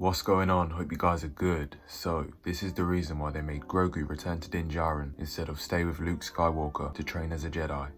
What's going on? Hope you guys are good. So, this is the reason why they made Grogu return to Din Djarin instead of stay with Luke Skywalker to train as a Jedi.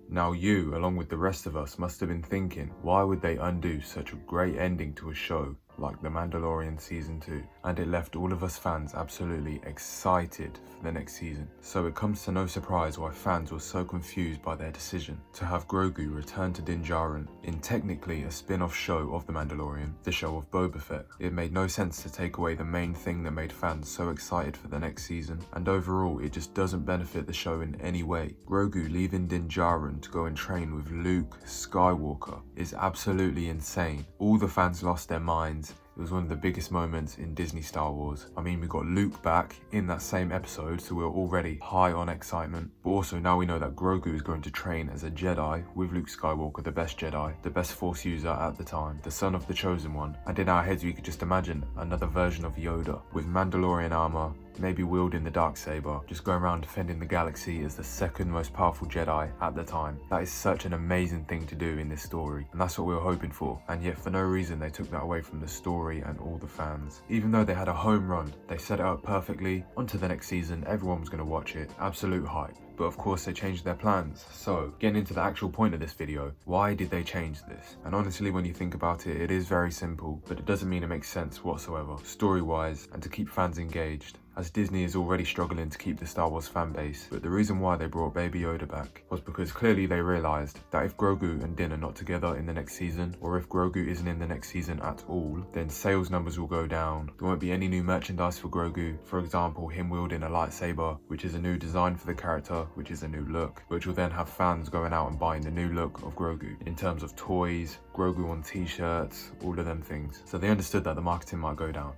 Now you, along with the rest of us, must have been thinking, why would they undo such a great ending to a show like The Mandalorian Season 2? And it left all of us fans absolutely excited for the next season. So it comes to no surprise why fans were so confused by their decision to have Grogu return to Din Djarin in technically a spin-off show of The Mandalorian, the show of Boba Fett. It made no sense to take away the main thing that made fans so excited for the next season, and overall it just doesn't benefit the show in any way. Grogu leaving Din Djarin to go and train with Luke Skywalker is absolutely insane. All the fans lost their minds. It was one of the biggest moments in Disney Star Wars. I mean, we got Luke back in that same episode, so we were already high on excitement. But also now we know that Grogu is going to train as a Jedi with Luke Skywalker, the best Jedi, the best Force user at the time, the son of the Chosen One. And in our heads we could just imagine another version of Yoda with Mandalorian armor, maybe wielding the Darksaber, just going around defending the galaxy as the second most powerful Jedi at the time. That is such an amazing thing to do in this story, and that's what we were hoping for. And yet for no reason they took that away from the story and all the fans. Even though they had a home run, they set it up perfectly. On to the next season, everyone was going to watch it, absolute hype. But of course they changed their plans. So, getting into the actual point of this video, why did they change this? And honestly, when you think about it, it is very simple, but it doesn't mean it makes sense whatsoever, story-wise, and to keep fans engaged, as Disney is already struggling to keep the Star Wars fan base. But the reason why they brought Baby Yoda back was because clearly they realised that if Grogu and Din are not together in the next season, or if Grogu isn't in the next season at all, then sales numbers will go down. There won't be any new merchandise for Grogu, for example him wielding a lightsaber, which is a new design for the character, which is a new look, which will then have fans going out and buying the new look of Grogu in terms of toys, Grogu on t-shirts, all of them things. So they understood that the marketing might go down.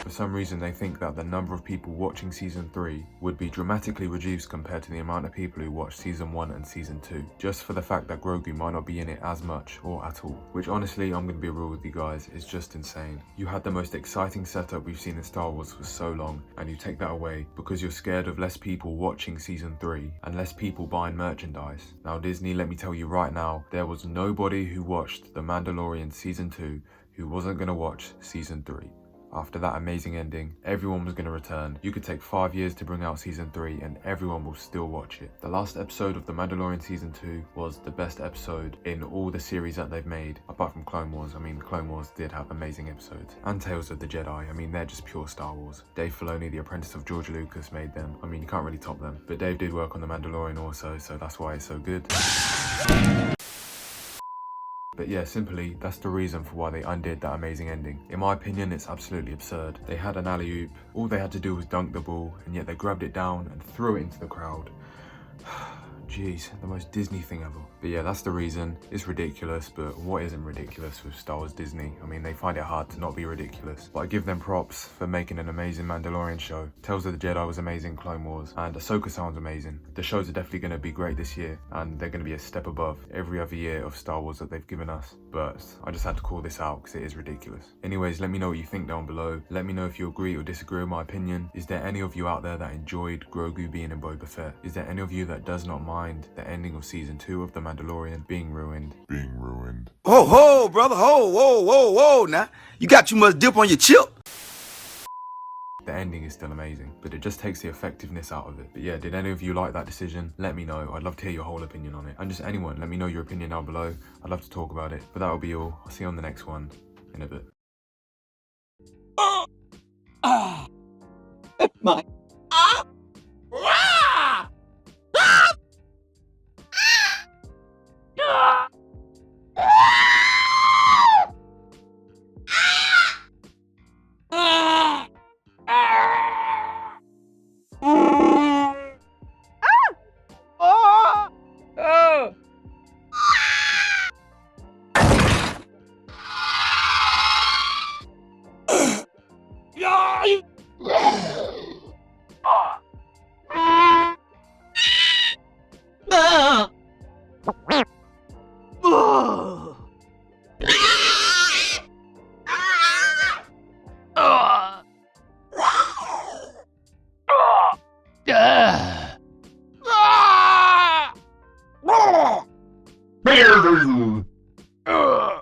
For some reason they think that the number of people watching season 3 would be dramatically reduced compared to the amount of people who watched season 1 and season 2, just for the fact that Grogu might not be in it as much or at all, which honestly, I'm going to be real with you guys, is just insane. You had the most exciting setup we've seen in Star Wars for so long, and you take that away because you're scared of less people watching season 3 and less people buying merchandise. Now Disney, let me tell you right now, there was nobody who watched The Mandalorian season 2 who wasn't going to watch season 3. After that amazing ending, everyone was going to return. You could take 5 years to bring out season 3 and everyone will still watch it. The last episode of The Mandalorian season 2 was the best episode in all the series that they've made, apart from Clone Wars. I mean, Clone Wars did have amazing episodes. And Tales of the Jedi, I mean, they're just pure Star Wars. Dave Filoni, the apprentice of George Lucas, made them. I mean, you can't really top them. But Dave did work on The Mandalorian also, so that's why it's so good. But yeah, simply, that's the reason for why they undid that amazing ending. In my opinion, it's absolutely absurd. They had an alley-oop, all they had to do was dunk the ball, and yet they grabbed it down and threw it into the crowd. Jeez, the most Disney thing ever. But yeah, that's the reason. It's ridiculous, but what isn't ridiculous with Star Wars Disney? I mean, they find it hard to not be ridiculous. But I give them props for making an amazing Mandalorian show. Tales of the Jedi was amazing, Clone Wars, and Ahsoka sounds amazing. The shows are definitely going to be great this year, and they're going to be a step above every other year of Star Wars that they've given us. But I just had to call this out because it is ridiculous. Anyways, let me know what you think down below. Let me know if you agree or disagree with my opinion. Is there any of you out there that enjoyed Grogu being in Boba Fett? Is there any of you that does not mind the ending of season 2 of The Mandalorian being ruined? Ho, ho, brother, ho, whoa, whoa, whoa, now. You got too much dip on your chip. The ending is still amazing, but it just takes the effectiveness out of it. But yeah, did any of you like that decision? Let me know. I'd love to hear your whole opinion on it. And just anyone, let me know your opinion down below. I'd love to talk about it. But that'll be all. I'll see you on the next one in a bit. My. Uh.